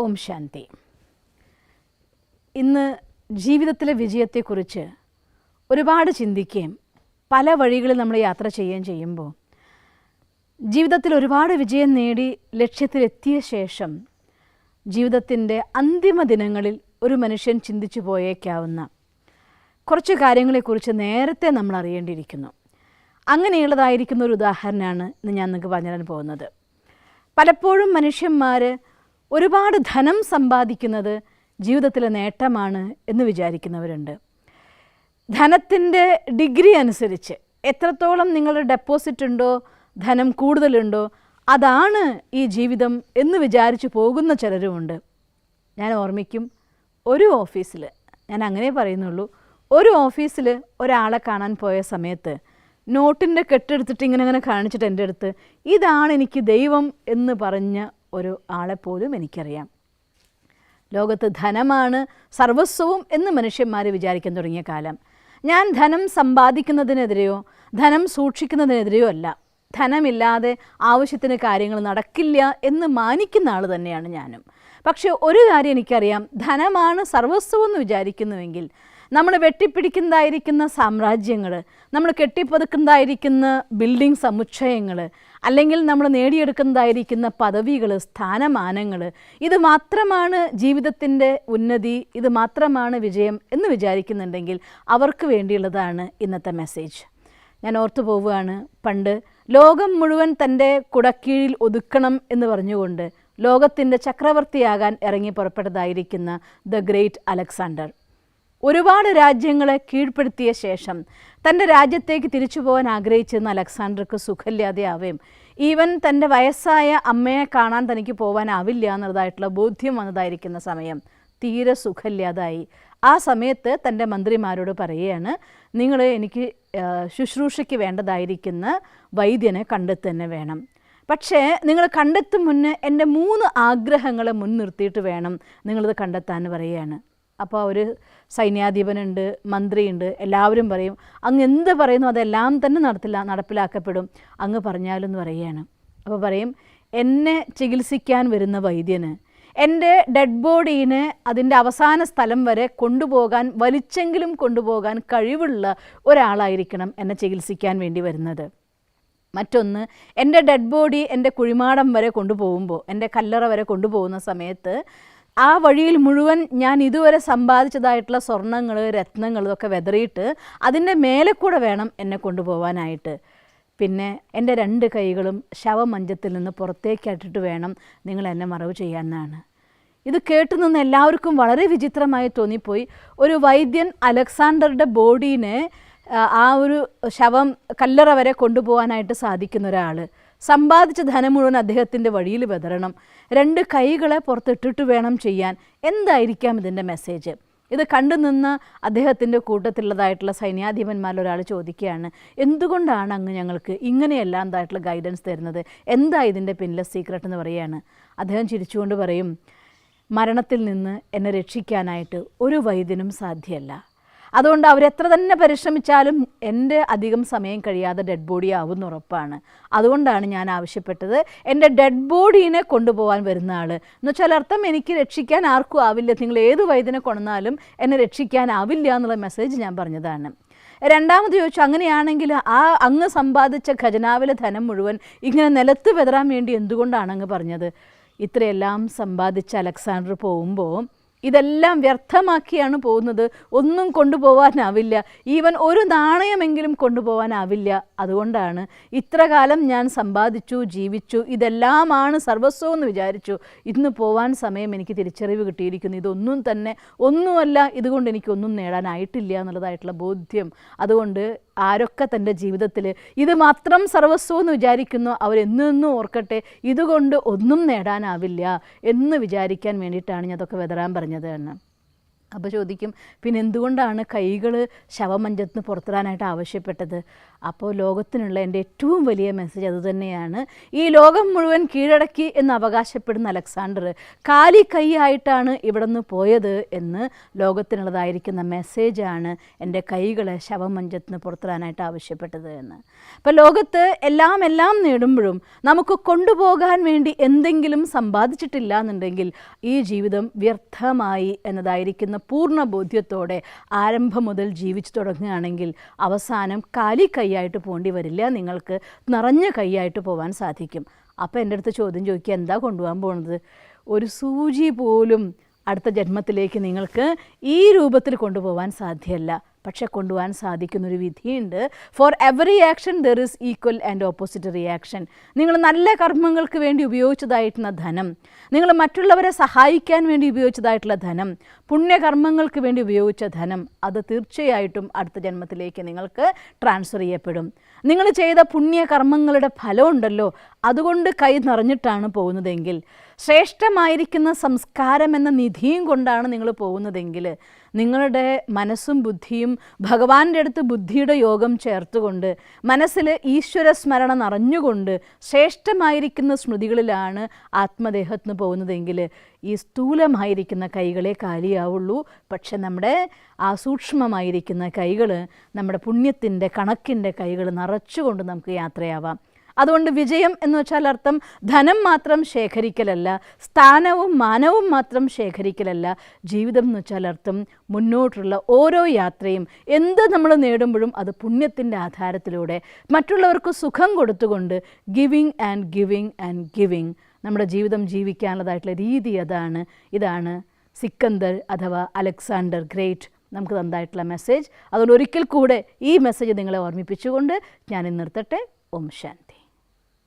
ഓം ശാന്തി. ഇന്ന് ജീവിതത്തിലെ വിജയത്തെക്കുറിച്ച് ഒരുപാട് ചിന്തിക്കുകയും പല വഴികളിൽ നമ്മൾ യാത്ര ചെയ്യുമ്പോൾ ജീവിതത്തിൽ ഒരുപാട് വിജയം നേടി ലക്ഷ്യത്തിലെത്തിയ ശേഷം ജീവിതത്തിൻ്റെ അന്തിമ ദിനങ്ങളിൽ ഒരു മനുഷ്യൻ ചിന്തിച്ചു പോയേക്കാവുന്ന കുറച്ച് കാര്യങ്ങളെക്കുറിച്ച് നേരത്തെ നമ്മൾ അറിയേണ്ടിയിരിക്കുന്നു. അങ്ങനെയുള്ളതായിരിക്കുന്ന ഒരു ഉദാഹരണമാണ് ഇന്ന് ഞാൻ നിങ്ങൾക്ക് പറഞ്ഞു തരാൻ പോകുന്നത്. പലപ്പോഴും മനുഷ്യന്മാർ ഒരുപാട് ധനം സമ്പാദിക്കുന്നത് ജീവിതത്തിലെ നേട്ടമാണ് എന്ന് വിചാരിക്കുന്നവരുണ്ട്. ധനത്തിൻ്റെ ഡിഗ്രി അനുസരിച്ച് എത്രത്തോളം നിങ്ങളുടെ ഡെപ്പോസിറ്റ് ഉണ്ടോ, ധനം കൂടുതലുണ്ടോ, അതാണ് ഈ ജീവിതം എന്ന് വിചാരിച്ചു പോകുന്ന ചിലരുമുണ്ട്. ഞാൻ ഓർമ്മിക്കും, ഒരു ഓഫീസിൽ, ഞാൻ അങ്ങനെ പറയുന്നുള്ളൂ, ഒരു ഓഫീസിൽ ഒരാളെ കാണാൻ പോയ സമയത്ത് നോട്ടിൻ്റെ കെട്ടെടുത്തിട്ട് ഇങ്ങനെ കാണിച്ചിട്ട് എൻ്റെ അടുത്ത് ഇതാണ് എനിക്ക് ദൈവം എന്ന് പറഞ്ഞ ഒരു ആളെപ്പോലും എനിക്കറിയാം. ലോകത്ത് ധനമാണ് സർവസ്വവും എന്ന് മനുഷ്യന്മാർ വിചാരിക്കാൻ തുടങ്ങിയ കാലം. ഞാൻ ധനം സമ്പാദിക്കുന്നതിനെതിരെയോ ധനം സൂക്ഷിക്കുന്നതിനെതിരെയോ അല്ല. ധനമില്ലാതെ ആവശ്യത്തിന് കാര്യങ്ങൾ നടക്കില്ല എന്ന് മാനിക്കുന്ന ആൾ തന്നെയാണ് ഞാനും. പക്ഷേ ഒരു കാര്യം എനിക്കറിയാം, ധനമാണ് സർവസ്വം എന്ന് വിചാരിക്കുന്നുവെങ്കിൽ നമ്മൾ വെട്ടിപ്പിടിക്കുന്നതായിരിക്കുന്ന സാമ്രാജ്യങ്ങൾ, നമ്മൾ കെട്ടിപ്പതുക്കുന്നതായിരിക്കുന്ന ബിൽഡിംഗ് സമുച്ചയങ്ങൾ, അല്ലെങ്കിൽ നമ്മൾ നേടിയെടുക്കുന്നതായിരിക്കുന്ന പദവികൾ, സ്ഥാനമാനങ്ങൾ, ഇത് മാത്രമാണ് ജീവിതത്തിൻ്റെ ഉന്നതി, ഇത് മാത്രമാണ് വിജയം എന്ന് വിചാരിക്കുന്നുണ്ടെങ്കിൽ അവർക്ക് വേണ്ടിയുള്ളതാണ് ഇന്നത്തെ മെസ്സേജ്. ഞാൻ ഓർത്തു പോവുകയാണ്, പണ്ട് ലോകം മുഴുവൻ തൻ്റെ കുടക്കീഴിൽ ഒതുക്കണം എന്ന് പറഞ്ഞുകൊണ്ട് ലോകത്തിൻ്റെ ചക്രവർത്തിയാകാൻ ഇറങ്ങി പുറപ്പെട്ടതായിരിക്കുന്ന ദ ഗ്രേറ്റ് അലക്സാണ്ടർ ഒരുപാട് രാജ്യങ്ങളെ കീഴ്പ്പെടുത്തിയ ശേഷം തൻ്റെ രാജ്യത്തേക്ക് തിരിച്ചു പോകാൻ ആഗ്രഹിച്ചിരുന്ന അലക്സാണ്ടർക്ക് സുഖമില്ലാതെയാവുകയും ഈവൻ തൻ്റെ വയസ്സായ അമ്മയെ കാണാൻ തനിക്ക് പോകാനാവില്ല എന്നുള്ളതായിട്ടുള്ള ബോധ്യം വന്നതായിരിക്കുന്ന സമയം തീരെ സുഖമില്ലാതായി. ആ സമയത്ത് തൻ്റെ മന്ത്രിമാരോട് പറയുകയാണ്, നിങ്ങൾ എനിക്ക് ശുശ്രൂഷയ്ക്ക് വേണ്ടതായിരിക്കുന്ന വൈദ്യനെ കണ്ടെത്തന്നെ വേണം. പക്ഷേ നിങ്ങൾ കണ്ടെത്തും മുന്നേ എൻ്റെ 3 ആഗ്രഹങ്ങളെ മുൻനിർത്തിയിട്ട് വേണം നിങ്ങളിത് കണ്ടെത്താൻ പറയുകയാണ്. അപ്പോൾ ഒരു സൈന്യാധിപനുണ്ട്, മന്ത്രിയുണ്ട്, എല്ലാവരും പറയും അങ്ങ് എന്ത് പറയുന്നു അതെല്ലാം തന്നെ നടപ്പിലാക്കപ്പെടും, അങ്ങ് പറഞ്ഞാലെന്ന് പറയുകയാണ്. അപ്പോൾ പറയും, എന്നെ ചികിത്സിക്കാൻ വരുന്ന വൈദ്യന് എൻ്റെ ഡെഡ് ബോഡീനെ അതിൻ്റെ അവസാന സ്ഥലം വരെ വലിച്ചെങ്കിലും കൊണ്ടുപോകാൻ കഴിവുള്ള ഒരാളായിരിക്കണം എന്നെ ചികിത്സിക്കാൻ വേണ്ടി വരുന്നത്. മറ്റൊന്ന്, എൻ്റെ ഡെഡ് ബോഡി എൻ്റെ കുഴിമാടം വരെ കൊണ്ടുപോകുമ്പോൾ, എൻ്റെ കല്ലറ വരെ കൊണ്ടുപോകുന്ന സമയത്ത് ആ വഴിയിൽ മുഴുവൻ ഞാൻ ഇതുവരെ സമ്പാദിച്ചതായിട്ടുള്ള സ്വർണ്ണങ്ങൾ, രത്നങ്ങൾ ഇതൊക്കെ വെതറിയിട്ട് അതിൻ്റെ മേലെ കൂടെ വേണം എന്നെ കൊണ്ടുപോകാനായിട്ട്. പിന്നെ എൻ്റെ 2 കൈകളും ശവമഞ്ചത്തിൽ നിന്ന് പുറത്തേക്കിട്ടിട്ട് വേണം നിങ്ങൾ എന്നെ മറവ് ചെയ്യാനാണ്. ഇത് കേട്ടു നിന്ന് എല്ലാവർക്കും വളരെ വിചിത്രമായി തോന്നിപ്പോയി. ഒരു വൈദ്യൻ അലക്സാണ്ടറുടെ ബോഡീനെ ആ ഒരു ശവം കല്ലറ വരെ കൊണ്ടുപോകാനായിട്ട് സാധിക്കുന്ന ഒരാൾ, സമ്പാദിച്ച ധനം മുഴുവൻ അദ്ദേഹത്തിൻ്റെ വഴിയിൽ വെതറണം, 2 കൈകളെ പുറത്തിട്ടിട്ട് വേണം ചെയ്യാൻ. എന്തായിരിക്കാം ഇതിൻ്റെ മെസ്സേജ്? ഇത് കണ്ടു നിന്ന് അദ്ദേഹത്തിൻ്റെ കൂട്ടത്തിലുള്ളതായിട്ടുള്ള സൈന്യാധിപന്മാരിൽ ഒരാൾ ചോദിക്കുകയാണ്, എന്തുകൊണ്ടാണ് അങ്ങ് ഞങ്ങൾക്ക് ഇങ്ങനെയെല്ലാം എന്തായിട്ടുള്ള ഗൈഡൻസ് തരുന്നത്? എന്താ ഇതിൻ്റെ പിന്നിലെ സീക്രട്ട് എന്ന് പറയുകയാണ്. അദ്ദേഹം ചിരിച്ചുകൊണ്ട് പറയും, മരണത്തിൽ നിന്ന് എന്നെ രക്ഷിക്കാനായിട്ട് ഒരു വൈദ്യനും സാധ്യമല്ല. അതുകൊണ്ട് അവരെത്ര തന്നെ പരിശ്രമിച്ചാലും എൻ്റെ അധികം സമയം കഴിയാതെ ഡെഡ് ബോഡി ആവുമെന്ന് ഉറപ്പാണ്. അതുകൊണ്ടാണ് ഞാൻ ആവശ്യപ്പെട്ടത് എൻ്റെ ഡെഡ് ബോഡീനെ കൊണ്ടുപോകാൻ വരുന്ന ആൾ എന്ന് വെച്ചാൽ അർത്ഥം, എനിക്ക് രക്ഷിക്കാൻ ആർക്കും ആവില്ല, നിങ്ങൾ ഏത് വൈദ്യനെ കൊണ്ടുവന്നാലും എന്നെ രക്ഷിക്കാനാവില്ല എന്നുള്ള മെസ്സേജ് ഞാൻ പറഞ്ഞതാണ്. രണ്ടാമത് ചോദിച്ചു, അങ്ങനെയാണെങ്കിൽ ആ അങ്ങ് സമ്പാദിച്ച ഖജനാവിലെ ധനം മുഴുവൻ ഇങ്ങനെ നിലത്ത് വെതറാൻ വേണ്ടി എന്തുകൊണ്ടാണ് അങ്ങ് പറഞ്ഞത്? ഇത്രയെല്ലാം സമ്പാദിച്ച അലക്സാണ്ടർ പോകുമ്പോൾ ഇതെല്ലാം വ്യർത്ഥമാക്കിയാണ് പോകുന്നത്. ഒന്നും കൊണ്ടുപോകാനാവില്ല, ഈവൻ ഒരു നാണയമെങ്കിലും കൊണ്ടുപോകാനാവില്ല. അതുകൊണ്ടാണ് ഇത്ര കാലം ഞാൻ സമ്പാദിച്ചു, ജീവിച്ചു, ഇതെല്ലാമാണ് സർവസ്വം എന്ന് വിചാരിച്ചു. ഇന്ന് പോവാൻ സമയം എനിക്ക് തിരിച്ചറിവ് കിട്ടിയിരിക്കുന്നു, ഇതൊന്നും തന്നെ ഒന്നുമല്ല, ഇതുകൊണ്ട് എനിക്കൊന്നും നേടാനായിട്ടില്ല എന്നുള്ളതായിട്ടുള്ള ബോധ്യം. അതുകൊണ്ട് ആരൊക്കെ തൻ്റെ ജീവിതത്തിൽ ഇത് മാത്രം സർവസ്വം എന്ന് വിചാരിക്കുന്നു അവരെന്നും ഓർക്കട്ടെ, ഇതുകൊണ്ട് ഒന്നും നേടാനാവില്ല എന്ന് വിചാരിക്കാൻ വേണ്ടിയിട്ടാണ് ഞാൻ അതൊക്കെ വെതറാൻ പറഞ്ഞത് എന്ന്. അപ്പോൾ ചോദിക്കും, പിന്നെ എന്തുകൊണ്ടാണ് കൈകൾ ശവമഞ്ചത്തിൽ നിന്ന് പുറത്തിടാനായിട്ട് ആവശ്യപ്പെട്ടത്? അപ്പോൾ ലോകത്തിനുള്ള എൻ്റെ ഏറ്റവും വലിയ മെസ്സേജ് അതുതന്നെയാണ്. ഈ ലോകം മുഴുവൻ കീഴടക്കി എന്ന് അവകാശപ്പെടുന്ന അലക്സാണ്ടർ കാലി കൈയായിട്ടാണ് ഇവിടെ നിന്ന് പോയത് എന്ന് ലോകത്തിനുള്ളതായിരിക്കുന്ന മെസ്സേജാണ് എൻ്റെ കൈകളെ ശവമഞ്ചത്തിൽ നിന്ന് പുറത്തിടാനായിട്ട് ആവശ്യപ്പെട്ടത് എന്ന്. അപ്പോൾ ലോകത്ത് എല്ലാം നേടുമ്പോഴും നമുക്ക് കൊണ്ടുപോകാൻ വേണ്ടി എന്തെങ്കിലും സമ്പാദിച്ചിട്ടില്ല എന്നുണ്ടെങ്കിൽ ഈ ജീവിതം വ്യർത്ഥമായി എന്നതായിരിക്കുന്ന പൂർണ്ണ ബോധ്യത്തോടെ ആരംഭം മുതൽ ജീവിച്ചു തുടങ്ങുകയാണെങ്കിൽ അവസാനം കാലി കൈയായിട്ട് പോകേണ്ടി വരില്ല, നിങ്ങൾക്ക് നിറഞ്ഞ കൈയായിട്ട് പോകാൻ സാധിക്കും. അപ്പോൾ എൻ്റെ അടുത്ത് ചോദ്യം ചോദിക്കുക, എന്താ കൊണ്ടുപോകാൻ പോകുന്നത്? ഒരു സൂചി പോലും അടുത്ത ജന്മത്തിലേക്ക് നിങ്ങൾക്ക് ഈ രൂപത്തിൽ കൊണ്ടുപോകാൻ സാധ്യമല്ല. പക്ഷെ കൊണ്ടുപോകാൻ സാധിക്കുന്നൊരു വിധിയുണ്ട്. For every action there is equal and opposite reaction. നിങ്ങൾ നല്ല കർമ്മങ്ങൾക്ക് വേണ്ടി ഉപയോഗിച്ചതായിട്ടുള്ള ധനം, നിങ്ങൾ മറ്റുള്ളവരെ സഹായിക്കാൻ വേണ്ടി ഉപയോഗിച്ചതായിട്ടുള്ള ധനം, പുണ്യകർമ്മങ്ങൾക്ക് വേണ്ടി ഉപയോഗിച്ച ധനം, അത് തീർച്ചയായിട്ടും അടുത്ത ജന്മത്തിലേക്ക് നിങ്ങൾക്ക് ട്രാൻസ്ഫർ ചെയ്യപ്പെടും. നിങ്ങൾ ചെയ്ത പുണ്യകർമ്മങ്ങളുടെ ഫലമുണ്ടല്ലോ, അതുകൊണ്ട് കൈ നിറഞ്ഞിട്ടാണ് പോകുന്നതെങ്കിൽ, ശ്രേഷ്ഠമായിരിക്കുന്ന സംസ്കാരം എന്ന നിധിയും കൊണ്ടാണ് നിങ്ങൾ പോകുന്നതെങ്കിൽ, നിങ്ങളുടെ മനസ്സും ബുദ്ധിയും ഭഗവാന്റെ അടുത്ത് ബുദ്ധിയുടെ യോഗം ചേർത്തുകൊണ്ട് മനസ്സിൽ ഈശ്വര സ്മരണ നിറഞ്ഞുകൊണ്ട് ശ്രേഷ്ഠമായിരിക്കുന്ന സ്മൃതികളിലാണ് ആത്മദേഹത്തിന് പോകുന്നതെങ്കിൽ ഈ സ്ഥൂലമായിരിക്കുന്ന കൈകളെ കാലിയാവുള്ളൂ. പക്ഷെ നമ്മുടെ ആ സൂക്ഷ്മമായിരിക്കുന്ന കൈകൾ, നമ്മുടെ പുണ്യത്തിൻ്റെ കണക്കിൻ്റെ കൈകൾ നിറച്ചുകൊണ്ട് നമുക്ക് യാത്രയാവാം. അതുകൊണ്ട് വിജയം എന്ന് വെച്ചാൽ അർത്ഥം ധനം മാത്രം ശേഖരിക്കലല്ല, സ്ഥാനവും മാനവും മാത്രം ശേഖരിക്കലല്ല. ജീവിതം എന്ന് വെച്ചാൽ അർത്ഥം മുന്നോട്ടുള്ള ഓരോ യാത്രയും എന്ത് നമ്മൾ നേടുമ്പോഴും അത് പുണ്യത്തിൻ്റെ ആധാരത്തിലൂടെ മറ്റുള്ളവർക്ക് സുഖം കൊടുത്തുകൊണ്ട് giving and giving and giving നമ്മുടെ ജീവിതം ജീവിക്കാനുള്ളതായിട്ടുള്ള രീതി അതാണ്. ഇതാണ് സിക്കന്ദർ അഥവാ അലക്സാണ്ടർ ഗ്രേറ്റ് നമുക്ക് തന്നതായിട്ടുള്ള മെസ്സേജ്. അതുകൊണ്ട് ഒരിക്കൽ കൂടെ ഈ മെസ്സേജ് നിങ്ങളെ ഓർമ്മിപ്പിച്ചുകൊണ്ട് ഞാൻ നിർത്തട്ടെ. ഓം ശാന്തി.